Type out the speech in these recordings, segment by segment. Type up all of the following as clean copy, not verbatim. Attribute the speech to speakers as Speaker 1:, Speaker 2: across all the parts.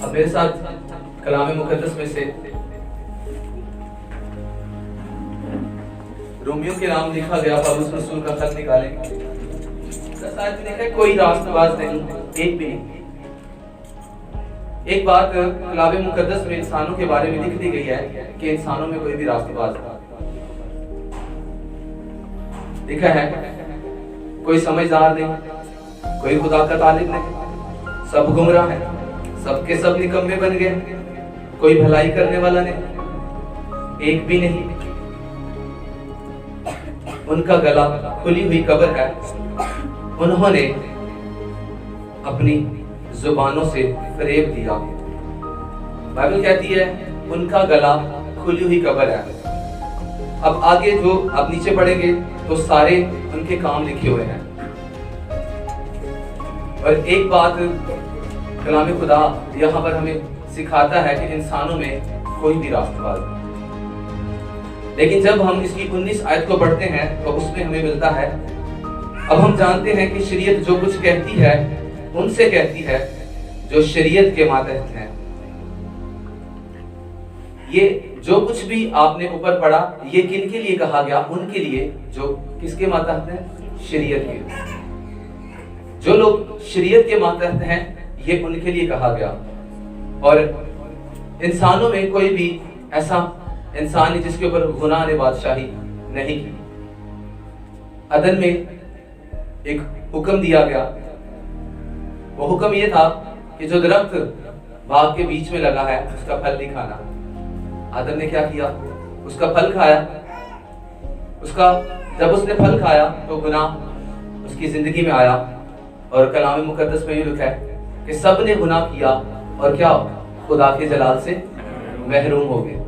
Speaker 1: اب میرے ساتھ کلام مقدس میں سے رومیو کے نام لکھا گیا پولس رسول کا خط نکالیں گے. کوئی راست باز نہیں, ایک بھی نہیں. ایک بات کلام مقدس میں انسانوں کے بارے میں لکھ دی گئی ہے کہ انسانوں میں کوئی بھی راست باز لکھا ہے. کوئی سمجھدار نہیں, کوئی خدا کا طالب نہیں, سب گمراہ ہیں, سب کے سب نکمے بن گئے, کوئی بھلائی کرنے والا نہیں, ایک بھی نہیں. ان کا گلا کھلی ہوئی قبر ہے, انہوں نے اپنی زبانوں سے فریب دیا. بائبل کہتی ہے ان کا گلا کھلی ہوئی قبر ہے. اب آگے جو آپ نیچے پڑھیں گے تو سارے ان کے کام لکھے ہوئے ہیں. اور ایک بات کلام خدا یہاں پر ہمیں سکھاتا ہے کہ انسانوں میں کوئی بھی راست باز نہیں. لیکن جب ہم اس کی 19 آیت کو پڑھتے ہیں تو اس میں ہمیں ملتا ہے, اب ہم جانتے ہیں کہ شریعت جو کچھ کہتی ہے ان سے کہتی ہے جو شریعت کے ماتحت ہیں. یہ جو کچھ بھی آپ نے اوپر پڑھا یہ کن کے لیے کہا گیا؟ ان کے لیے جو کس کے ماتحت ہیں؟ شریعت کے. جو لوگ شریعت کے ماتحت ہیں یہ ان کے لیے کہا گیا. اور انسانوں میں کوئی بھی ایسا انسان نہیں جس کے اوپر گناہ نے بادشاہی نہیں کی. عدن میں ایک حکم دیا گیا, وہ حکم یہ تھا کہ جو درخت باغ کے بیچ میں لگا ہے اس کا پھل نہیں کھانا. آدم نے کیا کیا؟ اس کا پھل کھایا. جب اس نے پھل کھایا تو گناہ اس کی زندگی میں آیا. اور کلام مقدس میں یہ لکھا ہے کہ سب نے گناہ کیا اور کیا خدا کے جلال سے محروم ہو گئے.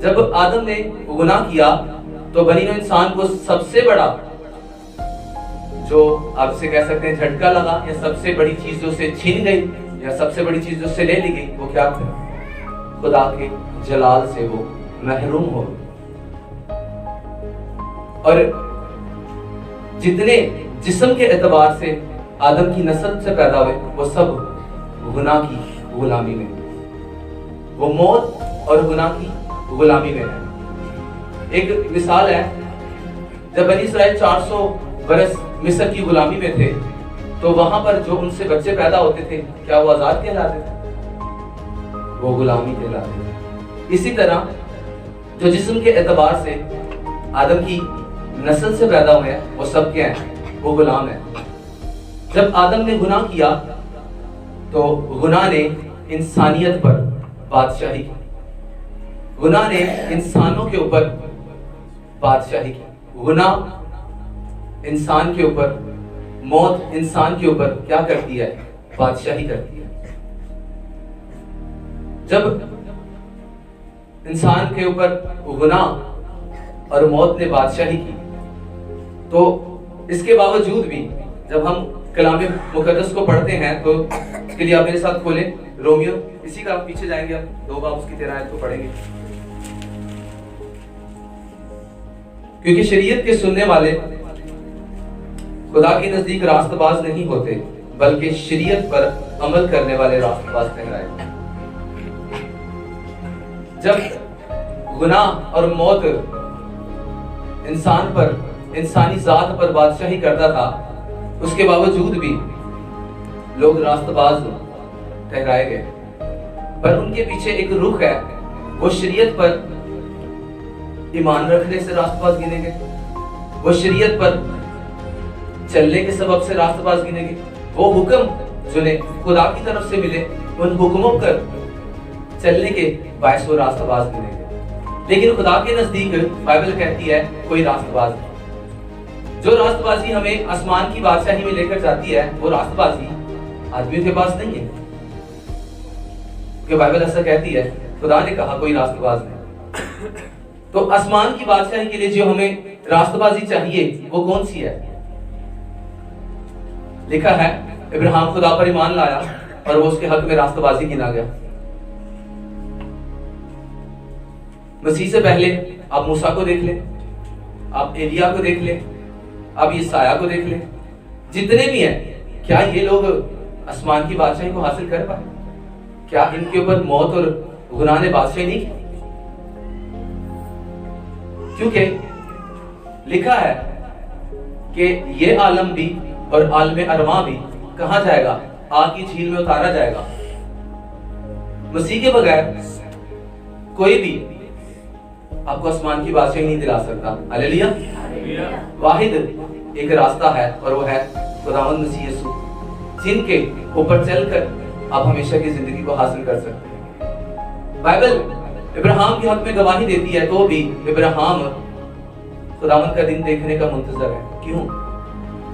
Speaker 1: جب آدم نے گناہ کیا تو بنی نوع انسان کو سب سے بڑا جو آپ سے کہہ سکتے ہیں جھٹکا لگا, یا سب سے بڑی چیز جو سے چھین گئی, یا سب سے بڑی چیز جو سے لے لی گئی, وہ کیا تھا؟ خدا کے جلال سے وہ محروم ہو گئے. اور جتنے جسم کے اعتبار سے آدم کی نسل سے پیدا ہوئے وہ سب گناہ کی غلامی میں, وہ موت اور گناہ کی غلامی میں ہے. ایک مثال ہے, جب بنی اسرائیل 400 برس مصر کی غلامی میں تھے تو وہاں پر جو ان سے بچے پیدا ہوتے تھے کیا وہ آزاد کہلاتے تھے؟ وہ غلامی کہلاتے تھے. اسی طرح جو جسم کے اعتبار سے آدم کی نسل سے پیدا ہوئے ہیں وہ سب کیا ہیں؟ وہ غلام ہیں. جب آدم نے گناہ کیا تو گناہ نے انسانیت پر بادشاہی کی, گناہ نے انسانوں کے اوپر بادشاہی کی. گناہ انسان کے اوپر, موت انسان کے اوپر کیا کرتی ہے؟ بادشاہی کرتی ہے. جب انسان کے اوپر گناہ اور موت نے بادشاہی کی تو اس کے باوجود بھی جب ہم کلام مقدس کو پڑھتے ہیں تو اس کے لیے آپ میرے ساتھ کھولیں رومیو, اسی کا پیچھے جائیں گے, آپ 2 باب اس کی 13 آیت کو پڑھیں گے. کیونکہ شریعت کے سننے والے خدا کے نزدیک راست باز نہیں ہوتے بلکہ شریعت پر عمل کرنے والے راست باز ٹھہرائے. جب گناہ اور موت انسان پر, انسانی ذات پر بادشاہی کرتا تھا, اس کے باوجود بھی لوگ راست باز ٹھہرائے گئے. پر ان کے پیچھے ایک رخ ہے, وہ شریعت پر ایمان رکھنے سے راست باز گنے گئے, وہ شریعت پر چلنے کے سبب سے راست باز گنے گئے. وہ حکم جو نے خدا کی طرف سے ملے ان حکموں پر چلنے کے باعث وہ راست باز گنے گئے. لیکن خدا کے نزدیک بائبل کہتی ہے کوئی راست باز نہیں. جو راست بازی ہمیں آسمان کی بادشاہی میں لے کر جاتی ہے وہ راست بازی آدمیوں کے پاس نہیں ہے, کہ بائبل ایسا کہتی ہے, خدا نے کہا کوئی راست باز نہیں. تو آسمان کی بادشاہی کے لیے جو ہمیں راست بازی چاہیے وہ کون سی ہے؟ لکھا ہے ابراہیم خدا پر ایمان لایا اور وہ اس کے حق میں راست بازی گنا گیا. مسیح سے پہلے آپ موسیٰ کو دیکھ لیں, آپ ایلیا کو دیکھ لیں, آپ یسایہ کو دیکھ لیں, جتنے بھی ہیں, کیا یہ لوگ آسمان کی بادشاہی کو حاصل کر پائے؟ کیا ان کے اوپر موت اور گناہ نے بادشاہی نہیں کی؟ کیونکہ لکھا ہے کہ یہ عالم بھی اور عالم ارواح بھی کہاں جائے گا؟ آگ کی جھیل میں اتارا جائے گا۔ مسیح کے بغیر کوئی بھی آپ کو آسمان کی بادشاہی نہیں دلا سکتا۔ ہلیلویا۔ واحد ایک راستہ ہے اور وہ ہے خداوند مسیح یسوع، جن کے اوپر چل کر آپ ہمیشہ کی زندگی کو حاصل کر سکتے ہیں۔ بائبل ابراہیم کے حق میں گواہی دیتی ہے تو بھی ابراہیم خداوند کا دن دیکھنے کا منتظر ہے۔ کیوں؟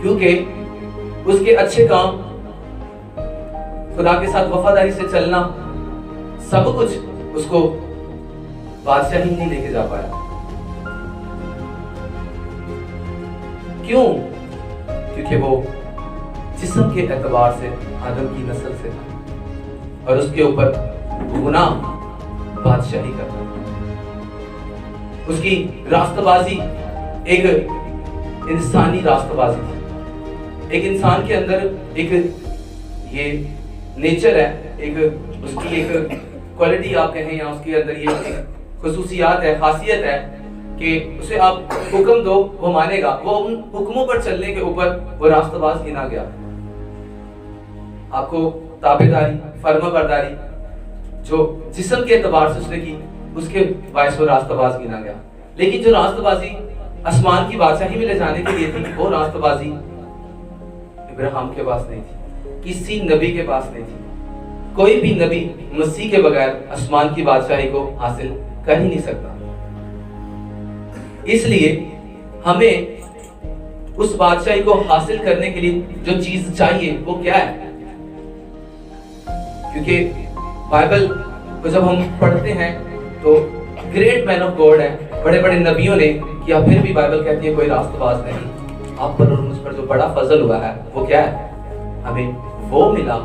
Speaker 1: کیونکہ اس کے اچھے کام، خدا کے ساتھ وفاداری سے چلنا، سب کچھ اس کو بادشاہی نہیں لے کے جا پایا۔ کیوں؟ کیونکہ وہ جسم کے اعتبار سے آدم کی نسل سے تھا اور اس کے اوپر گناہ بادشاہی کرتا تھا۔ اس کی راستہ بازی ایک انسانی راستہ بازی تھی۔ ایک انسان کے اندر ایک یہ نیچر ہے، ایک اس کی ایک کوالٹی آپ کہیں یا اس کے اندر یہ خصوصیات ہے، خاصیت ہے کہ اسے آپ حکم دو وہ مانے گا۔ وہ ان حکموں پر چلنے کے اوپر وہ راستہ باز گنا گیا۔ آپ کو تابعداری، فرما برداری جو جسم کے اعتبار سے اس نے کی، اس کے باعث وہ راستہ باز گنا گیا۔ لیکن جو راستہ بازی آسمان کی بادشاہی میں لے جانے کے لیے تھی، وہ راستہ بازی ابراہیم کے پاس نہیں تھی، کسی نبی کے پاس نہیں تھی۔ کوئی بھی نبی مسیح کے بغیر آسمان کی بادشاہی کو حاصل کر ہی نہیں سکتا۔ اس لیے ہمیں اس بادشاہی کو حاصل کرنے کے لیے جو چیز چاہیے وہ کیا ہے؟ کیونکہ بائبل کو جب ہم پڑھتے ہیں تو گریٹ مین آف گاڈ ہیں، بڑے بڑے نبیوں نے کیا، پھر بھی بائبل کہتی ہے کوئی راستہ باز نہیں۔ آپ پر اور مجھ پر جو بڑا فضل ہوا ہے وہ کیا ہے؟ ہمیں وہ ملا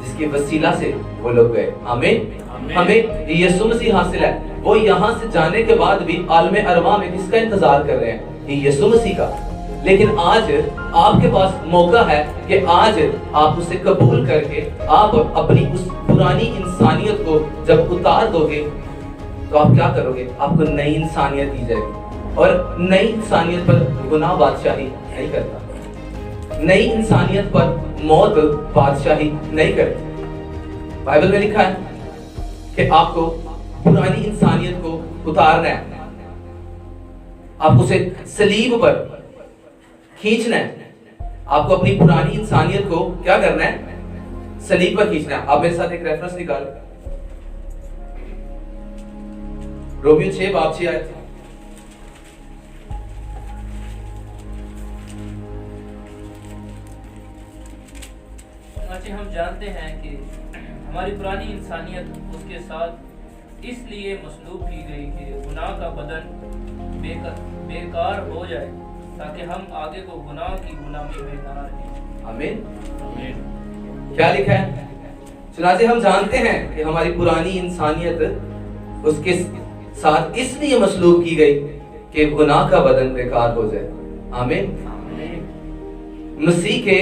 Speaker 1: جس کے وسیلہ سے وہ لوگ گئے۔ ہمیں یسوع مسیح حاصل ہے۔ وہ یہاں سے جانے کے بعد بھی عالم ارواح میں کس کا انتظار کر رہے ہیں؟ یسوع مسیح کا۔ لیکن آج آپ کے پاس موقع ہے کہ آج آپ اسے قبول کر کے آپ اپنی اس پرانی انسانیت کو جب اتار دو گے تو آپ کیا کرو گے؟ آپ کو نئی انسانیت دی جائے گی، اور نئی انسانیت پر گناہ بادشاہی نہیں کرتا، نئی انسانیت پر موت بادشاہی نہیں کرتی۔ بائبل میں لکھا ہے کہ آپ کو پرانی انسانیت کو اتارنا ہے، آپ اسے صلیب پر کھینچنا ہے۔ آپ کو اپنی پرانی انسانیت کو کیا کرنا ہے؟ صلیب پر کھینچنا ہے۔ آپ میرے ساتھ ایک ریفرنس نکال، رومیو 6 باب 6 آیت۔
Speaker 2: ہم جانتے ہیں کہ ہماری پرانی انسانیت اس کے ساتھ اس لیے مصلوب کی گئی کہ گناہ کا بدن بیکار ہو جائے، تاکہ ہم آگے کو گناہ کی غلامی میں نہ رہیں۔
Speaker 1: آمین۔ کیا لکھا ہے؟ چنانچہ ہم جانتے ہیں کہ ہماری پرانی انسانیت اس کے ساتھ اس لیے مصلوب کی گئی کہ گناہ کا بدن بیکار ہو جائے۔ آمین۔ مسیح کے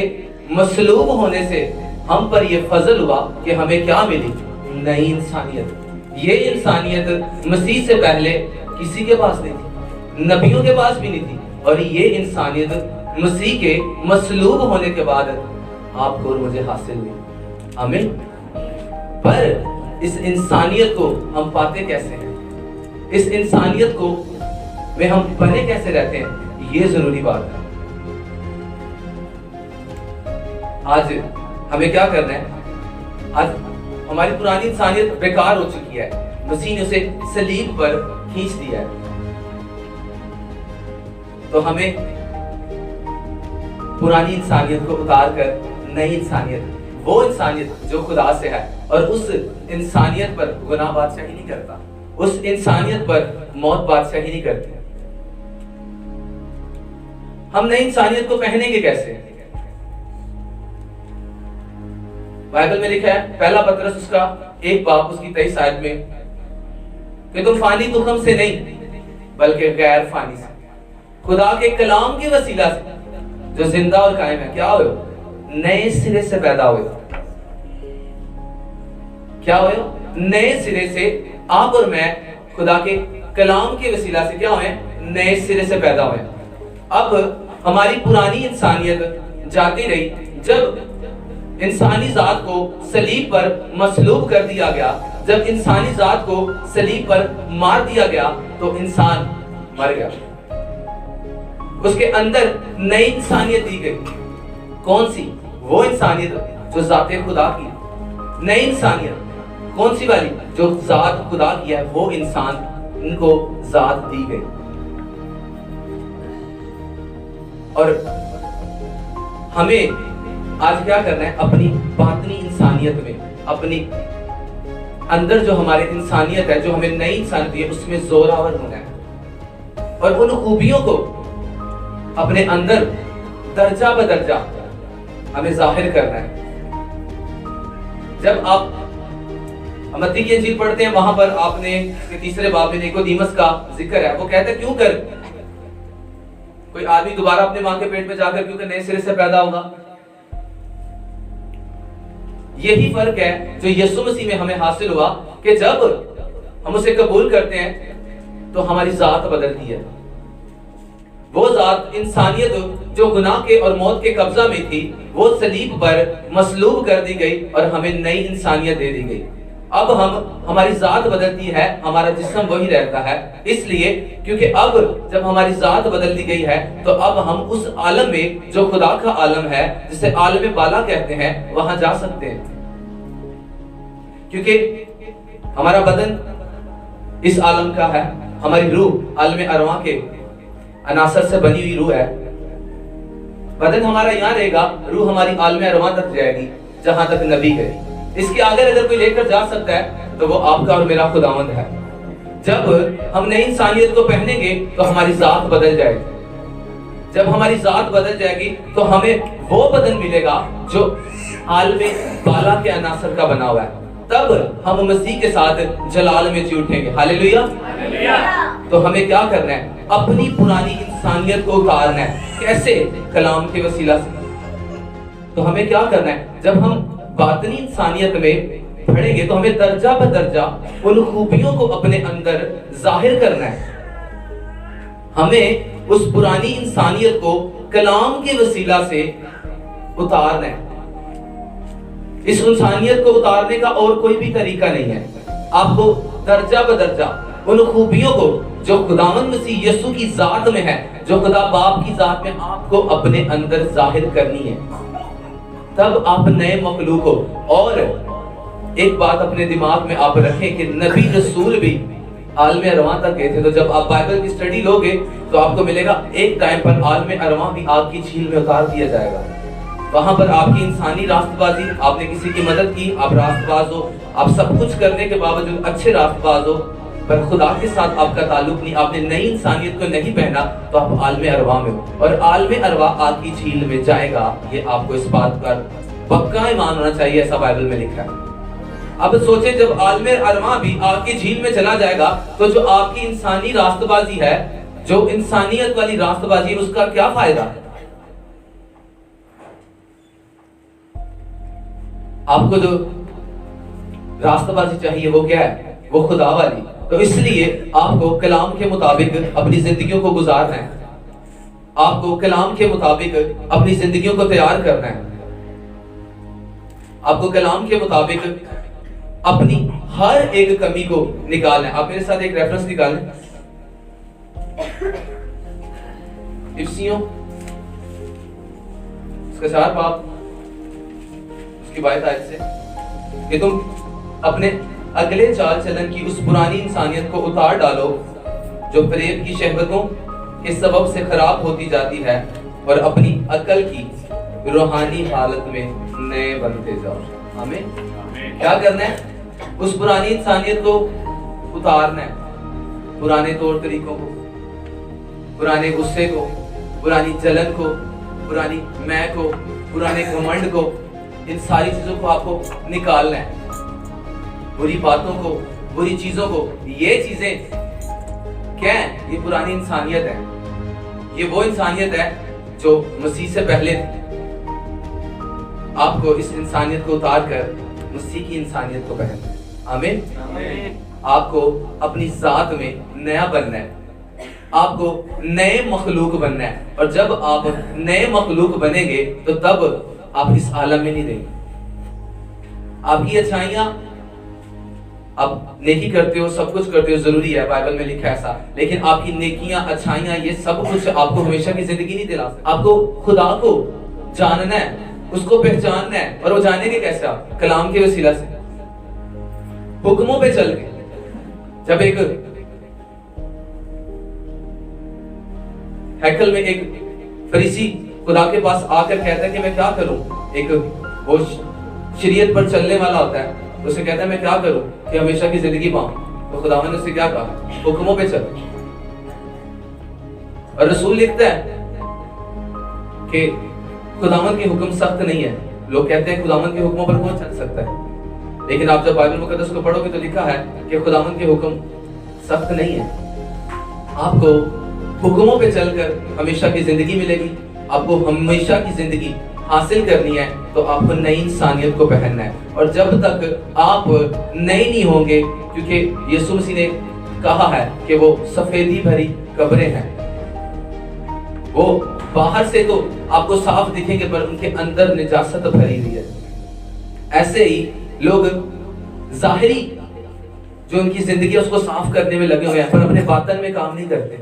Speaker 1: مصلوب ہونے سے ہم پر یہ فضل ہوا کہ ہمیں کیا ملی؟ نئی انسانیت۔ یہ انسانیت مسیح سے پہلے کسی کے پاس نہیں تھی، نبیوں کے پاس بھی نہیں تھی، اور یہ انسانیت مسیح کے مصلوب ہونے کے بعد آپ کو اور مجھے حاصل ہوئی۔ آمین۔ پر اس انسانیت کو ہم پاتے کیسے ہیں؟ اس انسانیت کو میں ہم بنے کیسے رہتے ہیں؟ یہ ضروری بات ہے۔ آج ہمیں کیا کرنا ہے؟ آج ہماری پرانی انسانیت بیکار ہو چکی ہے، مسیح نے اسے صلیب پر کھینچ دیا ہے۔ تو ہمیں پرانی انسانیت کو اتار کر نئی انسانیت، وہ انسانیت جو خدا سے ہے، اور اس انسانیت پر گناہ بادشاہی نہیں کرتا، اس انسانیت پر موت بادشاہی نہیں کرتی۔ ہم نئی انسانیت کو پہنیں گے کیسے؟ بائبل میں لکھا ہے پہلا پطرس اس کا 1 باب اس کی 23 آیت میں کہ تم فانی تخم سے نہیں بلکہ غیر فانی سے، خدا کے کلام کے وسیلہ سے جو زندہ اور قائم ہے، کیا ہوئے؟ نئے سرے سے پیدا ہوئے۔ کیا ہوئے ہو؟ نئے سرے سے آپ اور میں خدا کے کلام کے وسیلہ سے کیا ہوئے؟ نئے سرے سے پیدا ہوئے۔ اب ہماری پرانی انسانیت جاتی رہی، جب انسانی ذات کو صلیب پر مصلوب کر دیا گیا، جب انسانی ذات کو صلیب پر مار دیا گیا تو انسان مر گیا، اس کے اندر نئی انسانیت دی گئی۔ کون سی؟ وہ انسانیت جو ذات خدا کی، نئی انسانیت کون سی والی؟ جو ذات خدا کی ہے، وہ انسان ان کو ذات دی گئی۔ اور ہمیں آج کیا کرنا ہے؟ اپنی باطنی انسانیت میں، اپنی اندر جو ہمارے انسانیت ہے، جو ہمیں نئی انسانیت ہے، اس میں زوراور ہونا ہے اور ان خوبیوں کو اپنے اندر درجہ بدرجہ ہمیں ظاہر کرنا ہے۔ جب آپ متی کی انجیل پڑھتے ہیں، وہاں پر آپ نے تیسرے باب میں نیکودیمس کا ذکر ہے۔ وہ کہتا ہے کیوں کر کوئی آدمی دوبارہ اپنے ماں کے پیٹ میں جا کر کیونکہ نئے سرے سے پیدا ہوگا؟ یہی فرق ہے جو یسوع مسیح میں ہمیں حاصل ہوا کہ جب ہم اسے قبول کرتے ہیں تو ہماری ذات بدلتی ہے۔ وہ ذات انسانیت جو گناہ کے اور موت کے قبضہ میں تھی، وہ صلیب پر مصلوب کر دی گئی اور ہمیں نئی انسانیت دے دی گئی۔ اب ہماری ذات بدلتی ہے، ہمارا جسم وہی رہتا ہے، اس لیے کیونکہ اب جب ہماری ذات بدل دی گئی ہے تو اب ہم اس عالم میں جو خدا کا عالم ہے، جسے عالم بالا کہتے ہیں، وہاں جا سکتے ہیں۔ کیونکہ ہمارا بدن اس عالم کا ہے، ہماری روح عالم ارواح کے عناصر سے بنی ہوئی روح ہے۔ بدن ہمارا یہاں رہے گا، روح ہماری عالم ارواح تک جائے گی جہاں تک نبی گئے۔ اس کے آگے اگر کوئی لے کر جا سکتا ہے تو وہ آپ کا اور میرا خداوند ہے۔ جب ہم نئی انسانیت کو پہنیں گے تو ہماری ذات بدل جائے گی۔ جب ہماری ذات بدل جائے گی تو ہمیں وہ بدن ملے گا جو عالم بالا کے عناصر کا بنا ہوا ہے۔ تب ہم مسیح کے ساتھ جلال میں جی اٹھیں گے۔ ہاللیلویا۔ تو ہمیں کیا کرنا ہے؟ اپنی پرانی انسانیت کو اتارنا ہے۔ کیسے؟ کلام کے وسیلہ سے۔ تو ہمیں کیا کرنا ہے؟ جب ہم باطنی انسانیت میں پڑھیں گے تو ہمیں درجہ بدرجہ ان خوبیوں کو اپنے اندر ظاہر کرنا ہے۔ ہمیں اس پرانی انسانیت کو کلام کے وسیلہ سے اتارنا ہے۔ اس انسانیت کو اتارنے کا اور کوئی بھی طریقہ نہیں ہے۔ آپ کو درجہ بدرجہ ان خوبیوں کو جو خداوند مسیح یسوع کی ذات میں ہے، جو خدا باپ کی ذات میں آپ کو اپنے اندر ظاہر کرنی ہے، تب آپ نئے مخلوق ہو۔ اور ایک بات اپنے دماغ میں آپ رکھیں کہ نبی رسول بھی عالم ارواح تک گئے تھے۔ تو جب آپ بائبل کی سٹڈی لوگے تو آپ کو ملے گا ایک ٹائم پر عالم ارواح بھی آگ کی جھیل میں اتار دیا جائے گا۔ وہاں پر آپ کی انسانی راست بازی، آپ نے کسی کی مدد کی، آپ راست باز ہو، آپ سب کچھ کرنے کے باوجود اچھے راست باز ہو، پر خدا کے ساتھ آپ کا تعلق نہیں، آپ نے نئی انسانیت کو نہیں پہنا، تو آپ عالم ارواح میں ہو اور عالم ارواح آگ کی جھیل میں جائے گا۔ یہ آپ کو اس بات پر پکا ایمان ہونا چاہیے، ایسا بائبل میں لکھا ہے۔ اب سوچیں جب عالم ارواح بھی آگ کی جھیل میں چلا جائے گا تو جو آپ کی انسانی راست بازی ہے، جو انسانیت والی راست بازی ہے، اس کا کیا فائدہ؟ آپ کو جو راستہ بازی چاہیے وہ کیا ہے؟ وہ خدا والی۔ تو اس لیے آپ کو کلام کے مطابق اپنی زندگیوں کو گزارنا ہے، آپ کو کلام کے مطابق اپنی زندگیوں کو تیار کرنا ہے، آپ کو کلام کے مطابق اپنی ہر ایک کمی کو نکالنا ہے۔ آپ میرے ساتھ ایک ریفرنس نکالیں، افسیوں اس کا 4 باب کی 22 آیت سے کہ تم اپنے اگلے چال چلن کی اس پرانی انسانیت کو اتار ڈالو جو فریب کی شہوتوں کے سبب سے خراب ہوتی جاتی ہے، اور اپنی عقل کی روحانی حالت میں نئے بنتے جاؤ۔ ہمیں کیا کرنا ہے؟ اس پرانی انسانیت کو اتارنا ہے، پرانے طور طریقوں کو، پرانے غصے کو، پرانی جلن کو، پرانی میں کو، پرانے گھمنڈ کو، ان ساری چیزوں کو آپ کو نکالنا ہے، بری باتوں کو، بری چیزوں کو۔ یہ چیزیں کیا ہیں؟ یہ پرانی انسانیت ہے، یہ وہ انسانیت ہے جو مسیح سے پہلے تھی۔ آپ کو اس انسانیت کو اتار کر اسی کی انسانیت کو پہننا ہے. آمین. آپ کو اپنی ذات میں نیا بننا ہے, آپ کو نئے مخلوق بننا ہے, اور جب آپ نئے مخلوق بنیں گے تو تب آپ اس عالم میں نہیں رہیں گے. آپ کی اچھائیاں, آپ نیکی کرتے ہو, سب کچھ کرتے ہو, ضروری ہے, بائبل میں لکھا ہے ایسا, لیکن آپ کی نیکیاں, اچھائیاں, یہ سب کچھ آپ کو ہمیشہ کی زندگی نہیں دلا سکتا. آپ کو خدا کو جاننا ہے, اس کو پہچاننا ہے, اور وہ جانیں گے کیسے؟ آپ کلام کے وسیلہ سے, حکموں پہ چل کے. جب ایک ہیکل میں ایک فریسی خدا کے پاس آ کر کہتا ہے کہ میں کیا کروں, ایک وہ شریعت پر چلنے والا ہوتا ہے, اسے کہتا ہے میں کیا کروں کہ ہمیشہ کی زندگی پاؤں, تو خداوند نے اسے کیا کہا, حکموں پہ چل. اور رسول لکھتا ہے کہ خداوند کے حکم سخت نہیں ہے. لوگ کہتے ہیں خداوند کے حکموں پر کون چل سکتا ہے, لیکن آپ جب بائبل مقدس کو پڑھو گے تو لکھا ہے کہ خداوند کے حکم سخت نہیں ہے. آپ کو حکموں پہ چل کر ہمیشہ کی زندگی ملے گی. آپ کو ہمیشہ کی زندگی حاصل کرنی ہے تو آپ کو نئی انسانیت کو پہننا ہے. اور جب تک آپ نئے نہیں ہوں گے, کیونکہ یسوع مسیح نے کہا ہے کہ وہ سفیدی بھری قبریں ہیں, وہ باہر سے تو آپ کو صاف دکھیں گے پر ان کے اندر نجاست بھری ہوئی ہے. ایسے ہی لوگ ظاہری جو ان کی زندگی ہے اس کو صاف کرنے میں لگے ہوئے ہیں, پر اپنے باطن میں کام نہیں کرتے,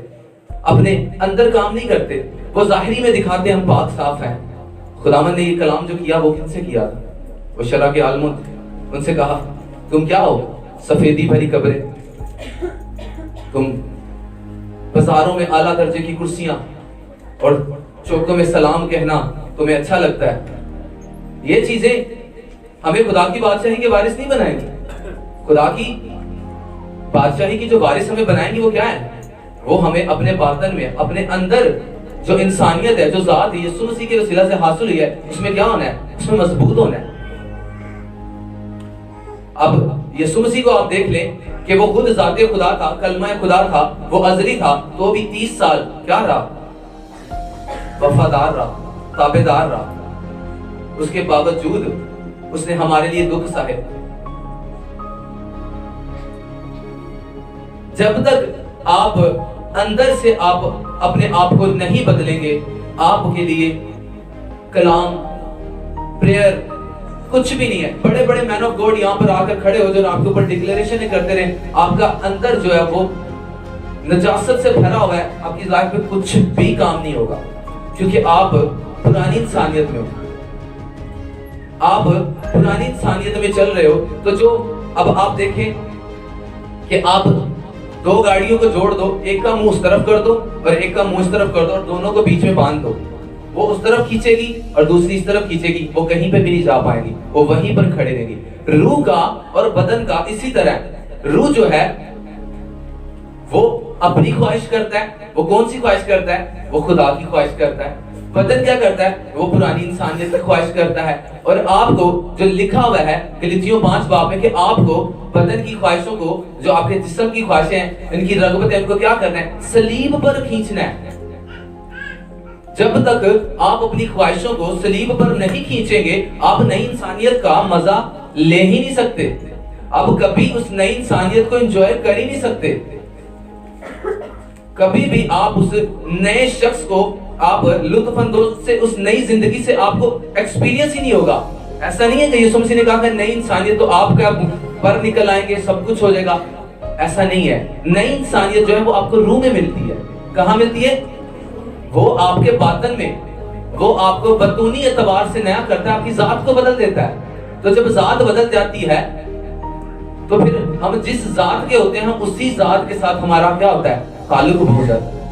Speaker 1: اپنے اندر کام نہیں کرتے. وہ ظاہری میں دکھاتے ہم پاک صاف ہیں. خداوند نے یہ کلام جو کیا وہ کن سے کیا تھا؟ وہ شرع کے عالموں تھے. ان سے کہا تم کیا ہو؟ سفیدی بھری قبریں. تم بازاروں میں اعلیٰ درجے کی کرسیاں اور چوکوں میں سلام کہنا تمہیں اچھا لگتا ہے. یہ چیزیں ہمیں خدا کی بادشاہی کے وارث نہیں بنائیں گی. خدا کی بادشاہی کی جو وارث ہمیں بنائیں گی وہ کیا ہے؟ وہ ہمیں اپنے باطن میں, اپنے اندر جو انسانیت ہے, جو ذات یسوع مسیح کے وسیلہ سے حاصل ہوئی ہے, اس میں کیا ہونا ہے؟ اس میں مضبوط ہونا ہے. اب یسوع مسیح کو آپ دیکھ لیں کہ وہ خود ذات خدا تھا, کلمہ خدا تھا, وہ ازلی تھا, تو بھی 30 سال کیا رہا؟ وفادار رہا, تابعدار رہا. اس کے باوجود اس نے ہمارے لیے دکھ سہے. جب تک آپ اندر سے آپ اپنے آپ کو نہیں بدلیں گے, آپ کے لیے کلام, پریئر کچھ بھی نہیں ہے. بڑے بڑے مین آف گاڈ یہاں پر آ کر کھڑے ہو جو آپ کے اوپر ڈکلیریشن کرتے رہے, آپ کا اندر جو ہے وہ نجاست سے بھرا ہوا ہے, آپ کی لائف میں کچھ بھی کام نہیں ہوگا, کیونکہ آپ پرانی انسانیت میں ہو. آپ پرانی انسانیت میں چل رہے ہو. تو جو اب آپ دیکھیں کہ آپ دو گاڑیوں کو جوڑ دو, ایک کا منہ اس طرف کر دو اور ایک کا منہ اس طرف کر دو, اور دونوں کو بیچ میں باندھ دو. وہ اس طرف کھینچے گی اور دوسری اس طرف کھینچے گی, وہ کہیں پہ بھی نہیں جا پائیں گی, وہ وہیں پر کھڑے رہیں گی. روح کا اور بدن کا اسی طرح. روح جو ہے وہ اپنی خواہش کرتا ہے. وہ کون سی خواہش کرتا ہے؟ وہ خدا کی خواہش کرتا ہے. بدن کیا کرتا ہے؟ وہ پرانی انسانیت کی خواہش کرتا ہے. اور آپ کو جو لکھا ہوا ہے گلاطیوں 5 باب میں کہ آپ کو بدن کی خواہشوں کو, جو آپ کے جسم کی خواہشیں ہیں, ان کی رغبتیں, ان کو کیا کرنا ہے؟ صلیب پر کھینچنا ہے. جب تک آپ اپنی خواہشوں کو صلیب پر نہیں کھینچیں گے, آپ نئی انسانیت کا مزہ لے ہی نہیں سکتے. آپ کبھی اس نئی انسانیت کو انجوائے کر ہی نہیں سکتے. کبھی بھی آپ اس نئے شخص کو, آپ لطف اندوز سے, اس نئی زندگی سے آپ کو ایکسپیرینس ہی نہیں ہوگا. ایسا نہیں ہے کہ یسوع مسیح نے کہا کہ نئی انسانیت تو آپ کا پر نکل آئیں گے, سب کچھ ہو جائے گا. ایسا نہیں ہے. نئی انسانیت جو ہے وہ آپ کو روح میں ملتی ہے. کہاں ملتی ہے؟ وہ آپ کے باطن میں. وہ آپ کو بطونی اعتبار سے نیا کرتا ہے, آپ کی ذات کو بدل دیتا ہے. تو جب ذات بدل جاتی ہے تو پھر ہم جس ذات کے ہوتے ہیں, ہم اسی ذات کے ساتھ ہمارا کیا ہوتا ہے؟ تعلق ہو جاتا ہے.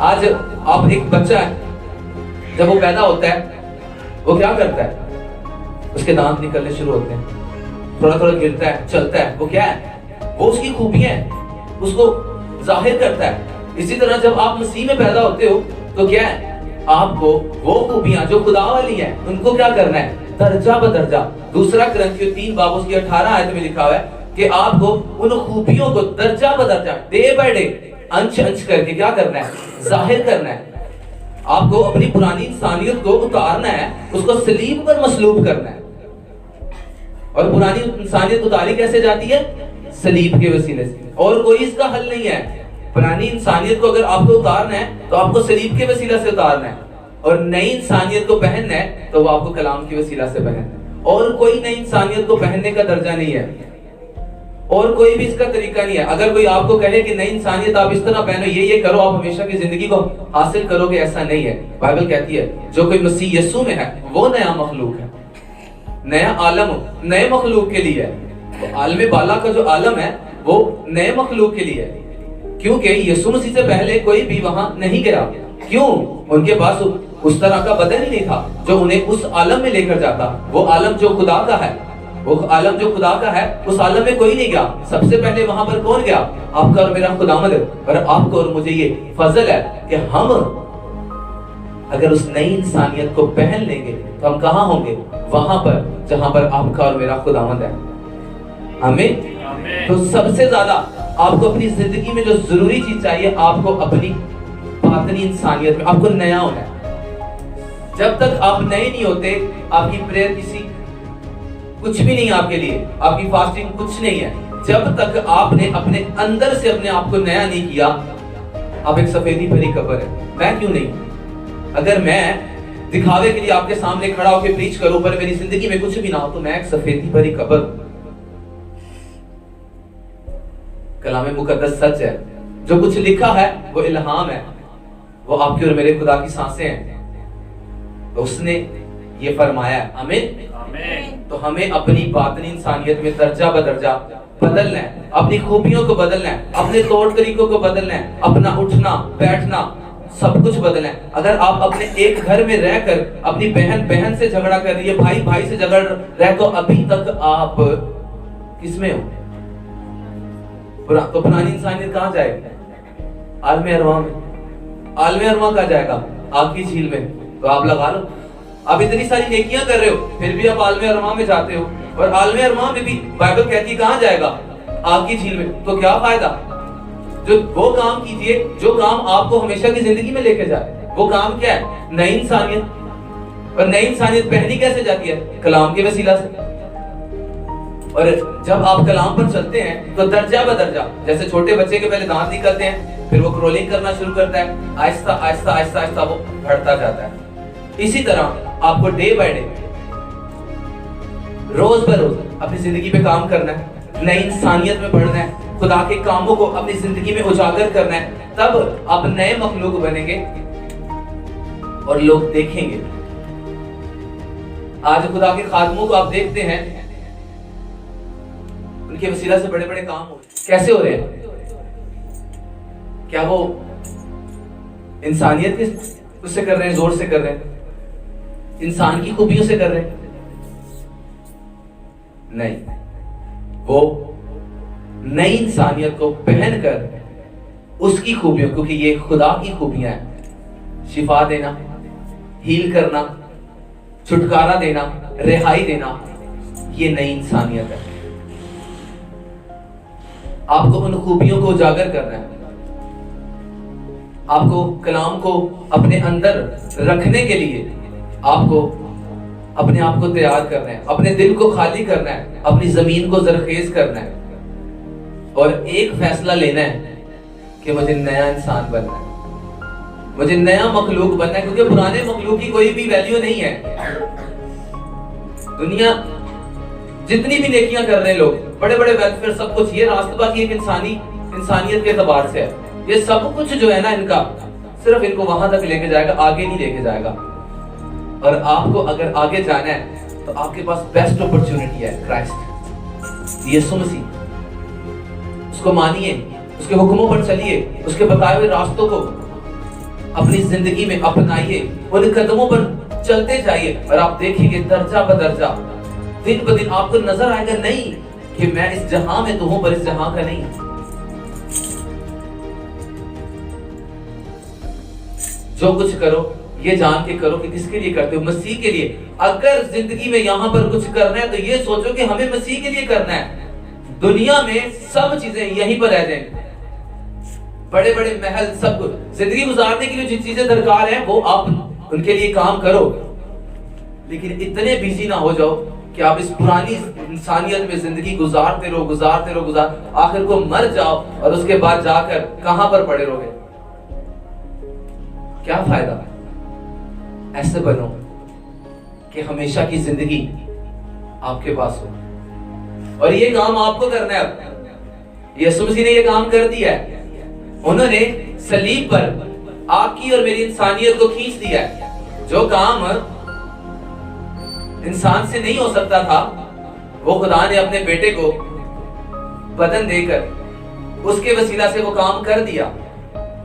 Speaker 1: آج آپ ایک بچہ ہے, جب وہ پیدا ہوتا ہے وہ کیا کرتا ہے؟ اس کے دانت نکلنے شروع ہوتے ہیں, تھوڑا تھوڑا گرتا ہے, چلتا ہے. وہ کیا ہے؟ وہ اس کی خوبیاں ہیں, اس کو ظاہر کرتا ہے. اسی طرح جب آپ مسیح میں پیدا ہوتے ہو تو کیا ہے؟ آپ کو وہ خوبیاں جو خدا والی ہیں ان کو کیا کرنا ہے؟ درجہ بدرجہ. دوسرا کرنتھیوں 3 باب اس کی 18 آیت میں لکھا ہوا ہے کہ آپ کو ان خوبیوں کو درجہ بدرجہ, day by day, inch inch کر کے کیا کرنا ہے؟ ظاہر کرنا ہے. آپ کو اپنی پرانی انسانیت کو اتارنا ہے, اس کو صلیب پر مصلوب کرنا ہے. اور پرانی انسانیت اتاری کیسے جاتی ہے؟ صلیب کے وسیلے سے، اور کوئی اس کا حل نہیں ہے۔ پرانی انسانیت کو اگر آپ کو اتارنا ہے تو آپ کو صلیب کے وسیلہ سے اتارنا ہے، اور نئی انسانیت کو پہننا ہے تو وہ آپ کو کلام کے وسیلہ سے پہننا ہے۔ اور کوئی نئی انسانیت کو پہننے کا درجہ نہیں ہے، اور کوئی بھی اس کا طریقہ نہیں ہے۔ اگر کوئی آپ کو کہے کہ نئی انسانیت آپ اس طرح پہنو، یہ کرو، آپ ہمیشہ کی زندگی کو حاصل کرو گے، ایسا نہیں ہے۔ بائبل کہتی ہے جو کوئی مسیح یسوع میں ہے وہ نیا مخلوق ہے، نیا عالم نئے مخلوق کے لیے ہے۔ تو عالم بالا کا جو عالم ہے وہ نئے مخلوق کے لیے ہے، کیونکہ یسوع مسیح سے پہلے کوئی بھی وہاں نہیں گیا۔ کیوں؟ ان کے پاس اس طرح کا بدن ہی نہیں تھا جو انہیں اس عالم میں لے کر جاتا۔ وہ عالم جو خدا کا ہے، وہ عالم جو خدا کا ہے، اس عالم میں کوئی نہیں گیا۔ سب سے پہلے وہاں پر کون گیا؟ آپ کا اور میرا خداوند۔ اور آپ کو اور مجھے یہ فضل ہے کہ ہم اگر اس نئی انسانیت کو پہن لیں گے تو ہم کہاں ہوں گے؟ وہاں پر جہاں پر آپ کا اور میرا خداوند ہے۔ آمین۔ تو سب سے زیادہ آپ کو اپنی زندگی میں جو ضروری چیز چاہیے، آپ کو اپنی باطنی انسانیت میں آپ کو نیا ہونا ہے۔ جب تک آپ نئے نہیں ہوتے، آپ کی پریئر کچھ بھی نہیں، آپ کے لیے آپ کی فاسٹنگ کچھ نہیں ہے۔ جب تک آپ نے اپنے اندر سے اپنے آپ کو نیا نہیں کیا، آپ ایک سفیدی بھری قبر ہے۔ میں کیوں نہیں؟ اگر میں دکھاوے کے لیے آپ کے سامنے کھڑا ہو کے پریچ کروں پر میری زندگی میں کچھ بھی نہ ہو تو میں ایک سفیدی بھری قبر ہوں۔ کلام مقدس سچ ہے، جو کچھ لکھا ہے وہ الہام ہے، وہ آپ کے اور میرے خدا کی سانسیں ہیں۔ اس نے یہ فرمایا ہے۔ آمین۔ تو ہمیں اپنی باطنی انسانیت میں درجہ بدرجہ بدلنا ہے، اپنی خوبیوں کو بدلنا ہے، اپنے طور طریقوں کو بدلنا ہے، اپنا اٹھنا بیٹھنا سب کچھ بدلنا ہے۔ اگر آپ اپنے ایک گھر میں رہ کر اپنی بہن سے جھگڑا کر رہی ہے، بھائی سے جھگڑ رہے، تو ابھی تک آپ کس میں ہو؟ تو پرانی انسانیت کہاں جائے گی؟ عالم ارواح میں۔ عالم ارواح کہاں جائے گا؟ آگ کی جھیل میں۔ تو آپ لگا لو، آپ اتنی ساری نیکیاں کر رہے ہو پھر بھی آپ عالم ارواح میں جاتے ہو، اور عالم ارواح میں بھی بائبل کہتی ہے کہاں جائے گا؟ آگ کی جھیل میں۔ تو کیا فائدہ؟ جو وہ کام کیجئے جو کام آپ کو ہمیشہ کی زندگی میں لے کے جائے۔ وہ کام کیا ہے؟ نئی انسانیت۔ اور نئی انسانیت پہنی کیسے جاتی ہے؟ کلام کے وسیلہ سے۔ اور جب آپ کلام پر چلتے ہیں تو درجہ بدرجہ، جیسے چھوٹے بچے کے پہلے دانت نکلتے ہیں، پھر وہ کرولنگ کرنا شروع کرتا ہے، آہستہ آہستہ آہستہ آہستہ وہ بڑھتا جاتا ہے۔ اسی طرح آپ کو ڈے بائی ڈے، روز بروز اپنی زندگی پہ کام کرنا ہے، نئی انسانیت میں بڑھنا ہے، خدا کے کاموں کو اپنی زندگی میں اجاگر کرنا ہے، تب آپ نئے مخلوق بنیں گے اور لوگ دیکھیں گے۔ آج خدا کے خادموں کو آپ دیکھتے ہیں، ان کے وسیلہ سے بڑے بڑے کام ہو کیسے ہو رہے ہیں؟ کیا وہ انسانیت اس سے کر رہے ہیں، زور سے کر رہے ہیں، انسان کی خوبیوں سے کر رہے ہیں؟ نہیں، وہ نئی انسانیت کو پہن کر اس کی خوبیوں، کیونکہ یہ خدا کی خوبیاں ہیں، شفا دینا، ہیل کرنا، چھٹکارا دینا، رہائی دینا، یہ نئی انسانیت ہے۔ آپ کو ان خوبیوں کو اجاگر کرنا ہے، آپ کو کلام کو اپنے اندر رکھنے کے لیے آپ کو اپنے آپ کو تیار کرنا ہے، اپنے دل کو خالی کرنا ہے، اپنی زمین کو زرخیز کرنا ہے، اور ایک فیصلہ لینا ہے کہ مجھے نیا انسان بننا ہے، مجھے نیا مخلوق بننا ہے، کیونکہ پرانے مخلوق کی کوئی بھی ویلیو نہیں ہے۔ دنیا جتنی بھی نیکیاں کر رہے ہیں لوگ، بڑے بڑے ویلفیئر، سب کچھ، یہ راستہ کی ایک انسانیت کے اعتبار سے ہے، یہ سب کچھ جو ہے نا ان کا صرف ان کو وہاں تک لے کے جائے گا، آگے نہیں لے کے جائے گا۔ اور آپ کو اگر آگے جانا ہے تو آپ کے پاس بیسٹ اپرچونٹی ہے، کرائسٹ یسوع مسیح۔ اس کو مانیے، اس کے حکموں پر چلیے، اس کے بتائے ہوئے راستوں کو اپنی زندگی میں اپنائیے، ان قدموں پر چلتے جائیے، اور آپ دیکھیں گے درجہ بدرجہ دن بدن آپ کو نظر آئے گا نہیں کہ میں اس جہاں میں تو ہوں پر اس جہاں کا نہیں۔ جو کچھ کرو یہ جان کے کرو کہ کس کے لیے کرتے ہو، مسیح کے لیے۔ اگر زندگی میں یہاں پر کچھ کرنا ہے تو یہ سوچو کہ ہمیں مسیح کے لیے کرنا ہے۔ دنیا میں سب چیزیں یہیں پر رہ جائیں، بڑے بڑے محل، سب کچھ زندگی گزارنے کے لیے جن چیزیں درکار ہیں وہ آپ ان کے لیے کام کرو، لیکن اتنے بیزی نہ ہو جاؤ کہ آپ اس پرانی انسانیت میں زندگی گزارتے رہو آخر کو مر جاؤ اور اس کے بعد جا کر کہاں پر پڑے رہو گے؟ کیا فائدہ؟ ایسے بنو کہ ہمیشہ کی زندگی آپ کے پاس ہو، اور یہ کام آپ کو کرنا ہے۔ اب یسوع مسیح نے یہ کام کر دیا ہے، انہوں نے صلیب پر آپ کی اور میری انسانیت کو کھینچ دیا ہے۔ جو کام انسان سے نہیں ہو سکتا تھا وہ خدا نے اپنے بیٹے کو بدن دے کر اس کے وسیلہ سے وہ کام کر دیا۔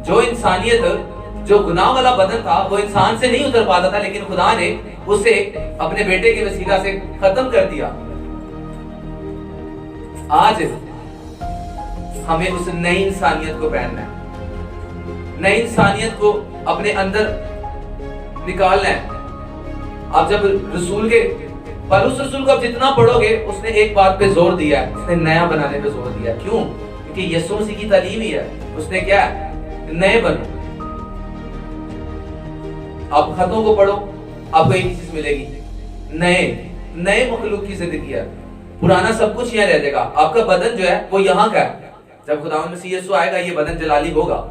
Speaker 1: جو انسانیت، جو گناہ والا بدن تھا وہ انسان سے نہیں اتر پاتا تھا، لیکن خدا نے اسے اپنے بیٹے کے وسیلہ سے ختم کر دیا۔ آج ہمیں اس نئی انسانیت کو پہننا ہے، نئی انسانیت کو اپنے اندر نکالنا ہے۔ آپ جب پولس رسول کو اب جتنا پڑھو گے، اس نے ایک بات پہ زور دیا ہے، اس نے نیا بنانے پہ زور دیا ہے۔ کیوں؟ کیونکہ یسوع مسیح کی تعلیم ہی ہے، اس نے کیا ہے؟ نئے بنو۔ آپ خطوں کو پڑھو، آپ کو ایک چیز ملے گی، نئے مخلوق کی زندگی ہے۔ پرانا سب کچھ یہاں رہ جائے گا، آپ کا بدن جو ہے وہ یہاں کا ہے۔ جب خداوند مسیح یسوع آئے گا یہ بدن جلالی ہوگا،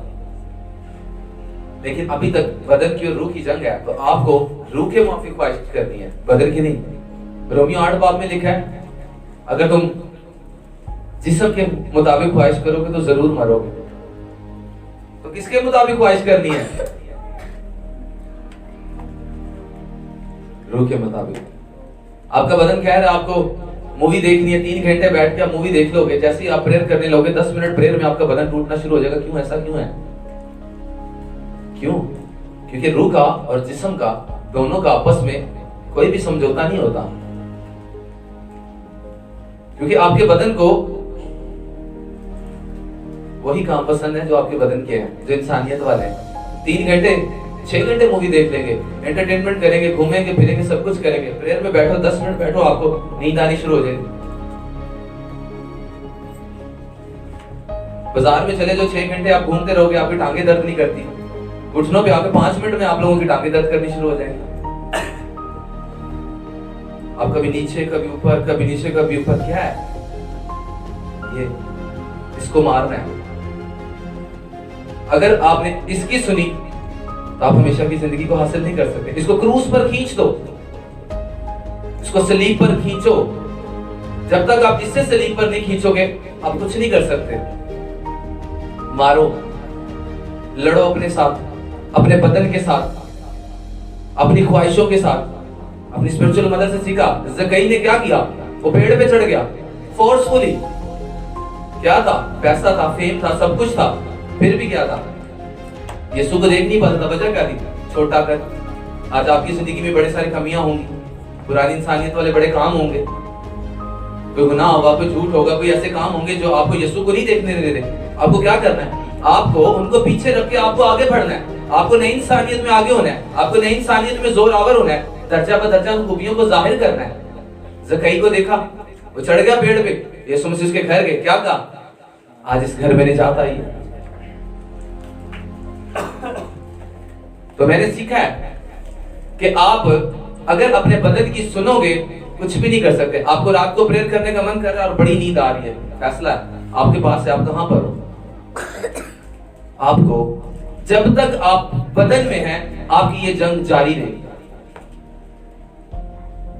Speaker 1: لیکن ابھی تک بدن کی اور روح کی جنگ ہے، تو آپ کو روح کے موافق خواہش کرنی ہے، بدن کی نہیں۔ رومیو 8 باب میں لکھا ہے اگر تم جسم کے مطابق خواہش کرو گے تو ضرور مرو گے۔ تو کس کے مطابق خواہش کرنی ہے؟ روح کے مطابق۔ آپ کا بدن کہہ رہا ہے آپ کو مووی دیکھنی ہے، 3 گھنٹے بیٹھ کے آپ مووی دیکھ لو گے، جیسے ہی آپ پریئر کرنے لوگے 10 منٹ پریئر میں آپ کا بدن ٹوٹنا شروع ہو جائے گا۔ کیوں؟ ایسا کیوں ہے؟ کیوں؟ کیونکہ روح کا اور جسم کا دونوں کا آپس میں کوئی بھی سمجھوتا نہیں ہوتا، کیونکہ آپ کے بدن کو وہی کام پسند ہے جو آپ کے بدن کے ہیں، جو انسانیت والے ہیں۔ 3 گھنٹے 6 گھنٹے مووی دیکھ لیں گے، انٹرٹینمنٹ کریں گے، گھومیں گے پھریں گے، سب کچھ کریں گے، پریئر میں بیٹھو 10 منٹ بیٹھو آپ کو نیند آنی شروع ہو جائے گی۔ بازار میں چلے جو 6 گھنٹے آپ گھومتے رہو گے، آپ کی ٹانگیں درد نہیں کرتی، گھٹنوں پہ آ کے 5 منٹ میں آپ لوگوں کی ٹانگیں درد کرنی شروع ہو جائیں گی۔ آپ کبھی نیچے کبھی اوپر، کبھی نیچے کبھی اوپر، کیا ہے یہ؟ اس کو مارنا ہے۔ اگر آپ نے اس کی سنی تو آپ ہمیشہ کی زندگی کو حاصل نہیں کر سکتے۔ اس کو کروس پر کھینچ دو، اس کو صلیب پر کھینچو۔ جب تک آپ اس سے صلیب پر نہیں کھینچو گے آپ کچھ نہیں کر سکتے۔ مارو، لڑو اپنے ساتھ، اپنے بدن کے ساتھ، اپنی خواہشوں کے ساتھ۔ اپنی اسپرچل مدر سے سیکھا، زکئی نے کیا کیا؟ وہ پیڑ پہ چڑھ گیا فورسفلی۔ کیا تھا؟ پیسہ تھا، فیم تھا، سب کچھ تھا، پھر بھی کیا تھا؟ یسوع کو دیکھ نہیں پاتا تھا۔ وجہ کیا تھی؟ چھوٹا کر۔ آج آپ کی زندگی میں بڑے ساری کمیاں ہوں گی، پرانی انسانیت والے بڑے کام ہوں گے، کوئی گناہ ہوگا، کوئی جھوٹ ہوگا، کوئی ایسے کام ہوں گے جو آپ کو یسوع کو نہیں دیکھنے دے رہے۔ آپ کو کیا کرنا ہے؟ آپ کو ان کو پیچھے رکھ کے آپ کو آگے بڑھنا ہے۔ آپ کو نئی انسانیت میں آگے ہونا ہے، آپ کو نئی انسانیت میں زور آور ہونا ہے، درجہ بدرجہ ان خوبیوں کو ظاہر کرنا ہے۔ زکئی کو دیکھا، وہ چڑھ گیا پیڑ پہ، یسوع مسیح اس کے گھر گئے، کیا کہا؟ آج اس گھر میں نجات آئی ہے۔ تو میں نے سیکھا ہے کہ آپ اگر اپنے بدن کی سنو گے کچھ بھی نہیں کر سکتے۔ آپ کو رات کو پریئر کرنے کا من کر رہا ہے اور بڑی نیند آ رہی ہے، فیصلہ ہے آپ کے پاس ہے، آپ کہاں پر ہو؟ آپ کو جب تک آپ بدن میں ہیں آپ کی یہ جنگ جاری رہے گی۔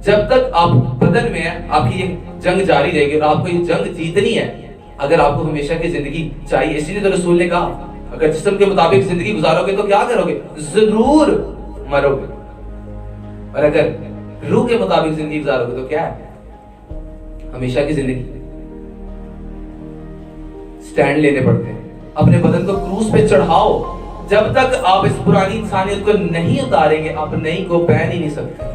Speaker 1: جب تک آپ بدن میں ہیں آپ کی یہ جنگ جاری رہے گی، اور آپ کو یہ جنگ جیتنی ہے اگر آپ کو ہمیشہ کی زندگی چاہیے۔ اسی لیے تو رسول نے کہا اگر جسم کے مطابق زندگی گزارو گے تو کیا کرو گے؟ ضرور مرو گے، اور اگر روح کے مطابق زندگی گزارو گے تو کیا ہے؟ ہمیشہ کی زندگی۔ سٹینڈ لینے پڑتے ہیں، اپنے بدن کو کروس پہ چڑھاؤ۔ جب تک آپ اس پرانی انسانیت کو نہیں اتاریں گے آپ نئی کو پہن ہی نہیں سکتے۔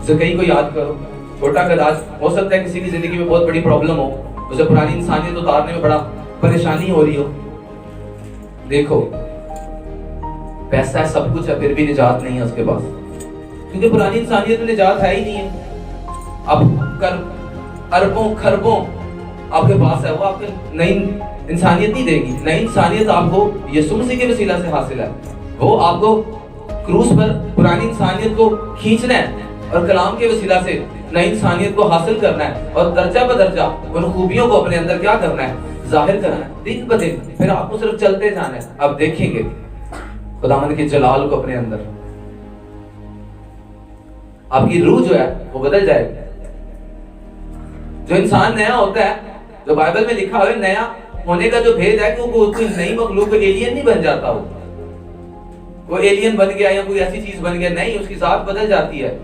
Speaker 1: زکئی کو یاد کرو، چھوٹا قد، آج ہو سکتا ہے کسی کی زندگی میں بہت بڑی پرابلم ہو، اسے پرانی انسانیت اتارنے میں بڑا پریشانی ہو رہی ہو۔ دیکھو پیسہ ہے، سب کچھ ہے، پھر بھی نجات نہیں ہے اس کے پاس، کیونکہ پرانی انسانیت میں نجات ہے ہی نہیں ہے۔ اب اربوں خربوں آپ کے پاس ہے، وہ آپ کو نئی انسانیت نہیں دے گی۔ نئی انسانیت آپ کو یسوع مسیح کے وسیلہ سے حاصل ہے۔ وہ آپ کو کروس پر پرانی انسانیت کو کھینچنا ہے اور کلام کے وسیلہ سے نئی انسانیت کو حاصل کرنا ہے اور درجہ بدرجہ ان خوبیوں کو اپنے اندر کیا کرنا ہے؟ ظاہر کرنا ہے دن بدن. پھر آپ کو صرف چلتے جانا ہے. اب دیکھیں گے خداوند کے جلال کو اپنے اندر. آپ کی روح جو ہے وہ بدل جائے گی. جو انسان نیا ہوتا ہے, جو بائبل میں لکھا ہے نیا ہونے کا جو بھید ہے کہ وہ کوئی نئی مخلوق کو ایلین نہیں بن جاتا, وہ ایلین بن گیا یا کوئی ایسی چیز بن گیا نہیں, اس کی ذات بدل جاتی ہے.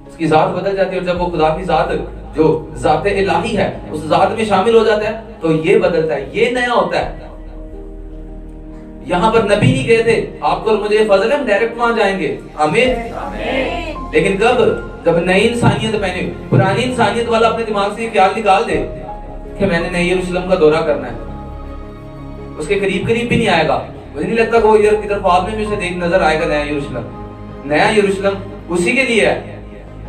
Speaker 1: اس کی ذات بدل جاتی ہے اور جب وہ خدا کی ذات جو ذات الہی ہے اس ذات میں شامل ہو جاتا ہے تو یہ بدلتا ہے, یہ نیا ہوتا ہے. یہاں پر نبی نہیں گئے تھے, آپ کو اور مجھے فضل ہے ہم ڈائریکٹ وہاں جائیں گے. آمین. لیکن کب؟ جب نئی انسانیت پہنے. پرانی انسانیت والا اپنے دماغ سے یہ خیال نکال دے کہ میں نے نئی یروشلم کا دورہ کرنا ہے, اس کے قریب بھی نہیں آئے گا. مجھے نہیں لگتا کہ وہ ادھر خواب میں سے دیکھ نظر آئے گا نیا یروشلم. نیا یروشلم اسی کے لیے ہے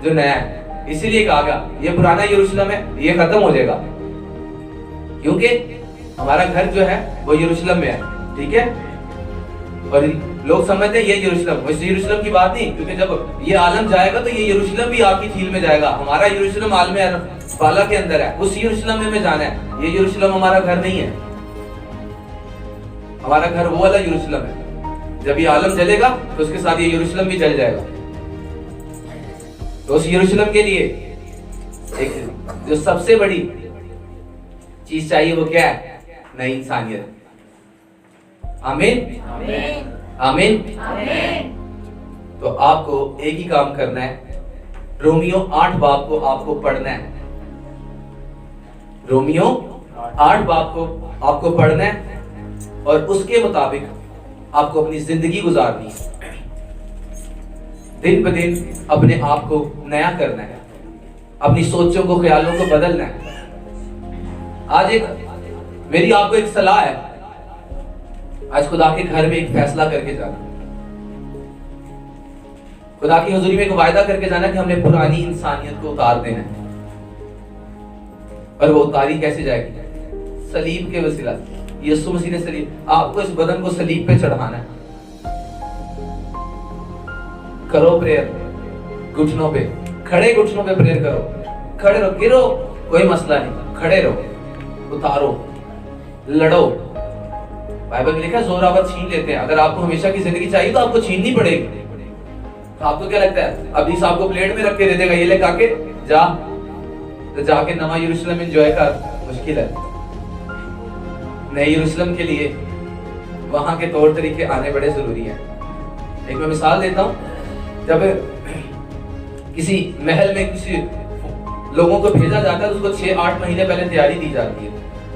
Speaker 1: جو نیا ہے. اسی لیے کہا گیا یہ پرانا یروشلم ہے, یہ ختم ہو جائے گا, کیونکہ ہمارا گھر جو ہے وہ یروشلم میں ہے. ٹھیک ہے, اور لوگ سمجھتے ہیں یہ یروشلم, اس یروشلم کی بات نہیں, کیونکہ جب یہ عالم جائے گا تو یہ یروشلم بھی آپ کی جھیل میں جائے گا. ہمارا یروشلم عالم بالا کے اندر ہے, اس یروشلم میں جانا ہے. یہ یروشلم ہمارا گھر نہیں ہے, ہمارا گھر وہ والا یروشلم ہے. جب یہ عالم جلے گا تو اس کے ساتھ یہ یروشلم بھی جل جائے گا. تو اس یروشلم کے لیے ایک جو سب سے بڑی چیز چاہیے وہ کیا ہے؟ نئی انسانیت. آمین آمین. تو آپ کو ایک ہی کام کرنا ہے, رومیو 8 باب کو آپ کو پڑھنا ہے. رومیو 8 باب کو آپ کو پڑھنا ہے اور اس کے مطابق آپ کو اپنی زندگی گزارنی ہے. دن بدن اپنے آپ کو نیا کرنا ہے, اپنی سوچوں کو خیالوں کو بدلنا ہے. آج ایک میری آپ کو ایک صلاح ہے, آج خدا کے گھر میں ایک فیصلہ کر کے جانا, خدا کی حضوری میں ایک وعدہ کر کے جانا کہ ہم نے پرانی انسانیت کو اتار دینا ہے. اور وہ اتاری کیسے جائے گی؟ صلیب کے وسیلہ. یسوع مسیح نے صلیب, آپ کو اس بدن کو صلیب پہ چڑھانا ہے. کرو پریئر گھٹنوں پہ, کھڑے گھٹنوں پہ پریئر کرو. کھڑے رہو, گرو کوئی مسئلہ نہیں, کھڑے رہو, اتارو, لڑو. بائبل میں لکھا ہے زور آور چھین لیتے ہیں. اگر آپ کو ہمیشہ کی زندگی چاہیے تو آپ کو چھیننی پڑے گی. آپ کو کیا لگتا ہے ابھی صاحب کو پلیٹ میں رکھ کے دے دے گا, یہ لے کھا کے جا, تو جا کے نواں یروشلم انجوائے کر؟ مشکل ہے. نئے یروشلم کے لیے وہاں کے طور طریقے آنے بڑے ضروری ہیں. ایک میں مثال دیتا ہوں, جب کسی محل میں کسی لوگوں کو بھیجا جاتا ہے تو اس کو 6-8 مہینے پہلے تیاری دی جاتی ہے,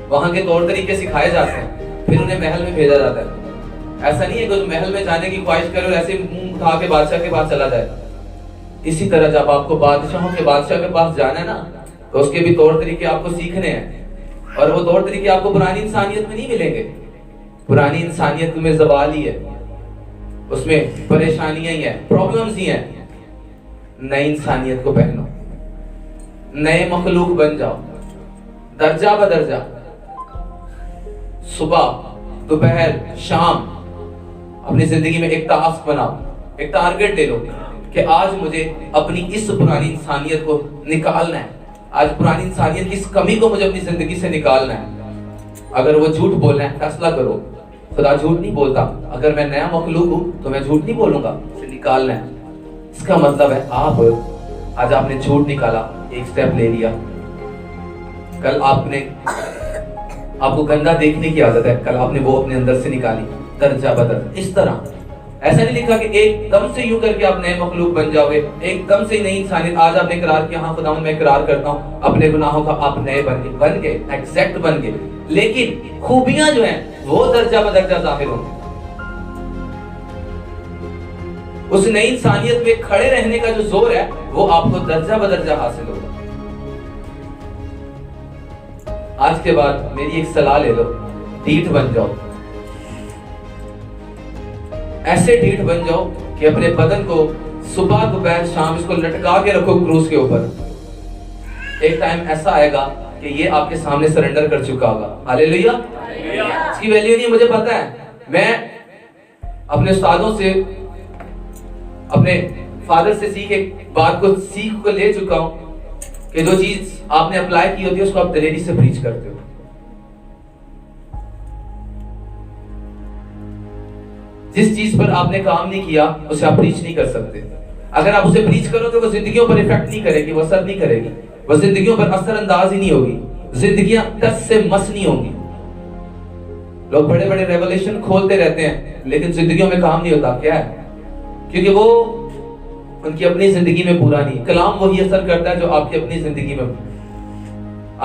Speaker 1: وہاں کے طور طریقے سکھائے جاتے ہیں, پھر انہیں محل میں بھیجا جاتا ہے. ایسا نہیں ہے کہ محل میں جانے کی خواہش کرے اور ایسے منہ اٹھا کے بادشاہ کے پاس چلا جائے. اسی طرح جب آپ کو بادشاہوں کے بادشاہ کے پاس جانا ہے نا, تو اس کے بھی طور طریقے آپ کو سیکھنے ہیں, اور وہ طور طریقے آپ کو پرانی انسانیت میں نہیں ملیں گے. پرانی انسانیت میں زوال ہی ہے, اس میں پریشانیاں ہی ہیں, پرابلمز ہی ہیں. نئی انسانیت کو پہنو, نئے مخلوق بن جاؤ, درجہ بدرجہ, صبح دوپہر شام اپنی زندگی میں ایک ٹاسک بناؤ, ایک ٹارگٹ لے لو کہ آج مجھے اپنی اس پرانی انسانیت کو نکالنا ہے. آج پرانی انسانیت کی اس کمی کو مجھے اپنی زندگی سے نکالنا ہے. اگر وہ جھوٹ بولنا ہے فیصلہ کرو, خدا جھوٹ نہیں بولتا. اگر میں نیا مخلوق ہوں تو میں جھوٹ نہیں بولوں گا, اسے نکالنا ہے. اس کا مطلب ہے آج آپ نے جھوٹ نکالا, ایک سٹیپ لے لیا. کل آپ کو گندا دیکھنے کی عادت ہے, کل آپ نے وہ اپنے اندر سے نکالی, درجہ بدل. اس طرح ایسا نہیں لکھا کہ ایک دم سے یوں کر کے آپ نئے مخلوق بن جاؤ گے, ایک دم سے نئی انسانیت. آج آپ نے اقرار کیا, ہاں خدا میں اقرار کرتا ہوں اپنے گناہوں کا, آپ نئے بن گئے, ایگزیکٹ بن گئے. لیکن خوبیاں جو ہیں وہ درجہ بدرجہ ظاہر ہوں گے. اس نئی انسانیت میں کھڑے رہنے کا جو زور ہے وہ آپ کو درجہ بدرجہ حاصل ہوگا. آج کے بعد میری ایک صلاح لے لو, ڈھیٹ بن جاؤ. ایسے ڈھیٹ بن جاؤ کہ اپنے بدن کو صبح دوپہر شام اس کو لٹکا کے رکھو کروز کے اوپر. ایک ٹائم ایسا آئے گا کہ یہ آپ کے سامنے سرنڈر کر چکا ہوگا. ہاللیلویا. اس کی ویلیو نہیں مجھے پتا ہے. میں اپنے استادوں سے, اپنے فادر سے بات کو سیکھ کو لے چکا ہوں کہ جو چیز آپ نے اپلائی کی ہوتی ہے اس کو آپ دلیری سے پریچ کرتے ہو. جس چیز پر آپ نے کام نہیں کیا اسے آپ پریچ نہیں کر سکتے. اگر آپ اسے پریچ کرو تو وہ زندگیوں پر افیکٹ نہیں کرے گی, وہ اثر نہیں کرے گی, وہ زندگیوں پر اثر انداز ہی نہیں ہوگی, زندگیاں ٹس سے مس نہیں ہوں گی. لوگ بڑے بڑے ریولیشن کھولتے رہتے ہیں لیکن زندگیوں میں کام نہیں ہوتا. کیا ہے؟ کیونکہ وہ ان کی اپنی زندگی میں پورا نہیں. کلام وہی اثر کرتا ہے جو آپ کی اپنی زندگی میں.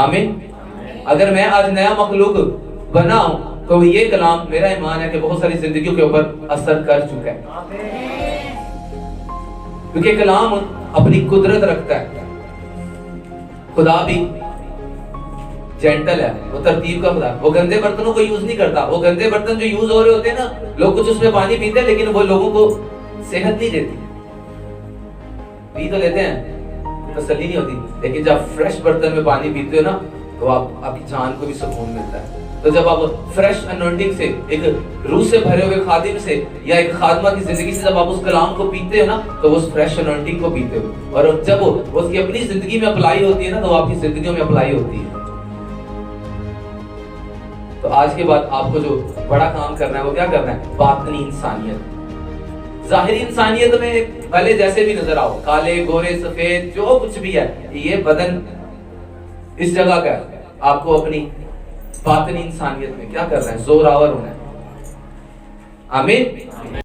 Speaker 1: آمین. اگر میں آج نیا مخلوق بنا ہوں تو یہ کلام میرا ایمان ہے کہ بہت ساری زندگیوں کے اوپر اثر کر چکا ہے, کیونکہ کلام اپنی قدرت رکھتا ہے. خدا بھی جینٹل ہے, وہ ترتیب کا خدا ہے. وہ گندے برتنوں کو یوز نہیں کرتا. وہ گندے برتن جو یوز ہو رہے ہوتے ہیں نا, لوگ کچھ اس میں پانی پیتے ہیں لیکن وہ لوگوں کو صحت نہیں دیتی. پی تو لیتے ہیں, تسلی نہیں ہوتی, لیکن جب فریش برتن میں پانی پیتے ہو نا تو آپ کی جان کو بھی سکون ملتا ہے. تو جب آپ فریش انوائنٹنگ سے, ایک روح سے بھرے ہوئے خادم سے یا ایک خادمہ کی زندگی سے جب آپ اس کلام کو پیتے ہو نا تو وہ فریش انوائنٹنگ کو پیتے ہو, اور جب وہ اس کی اپنی زندگی میں اپلائی ہوتی ہے نا تو وہ آپ کی زندگیوں میں اپلائی ہوتی ہے. تو آج کے بعد آپ کو جو بڑا کام کرنا ہے وہ کیا کرنا ہے؟ باطنی انسانیت. ظاہری انسانیت میں بھلے جیسے بھی نظر آؤ, کالے گورے سفید جو کچھ بھی ہے, یہ بدن اس جگہ کا ہے. آپ کو اپنی باطنی انسانیت میں کیا کرنا ہے؟ زور آور ہونا ہے. آمین.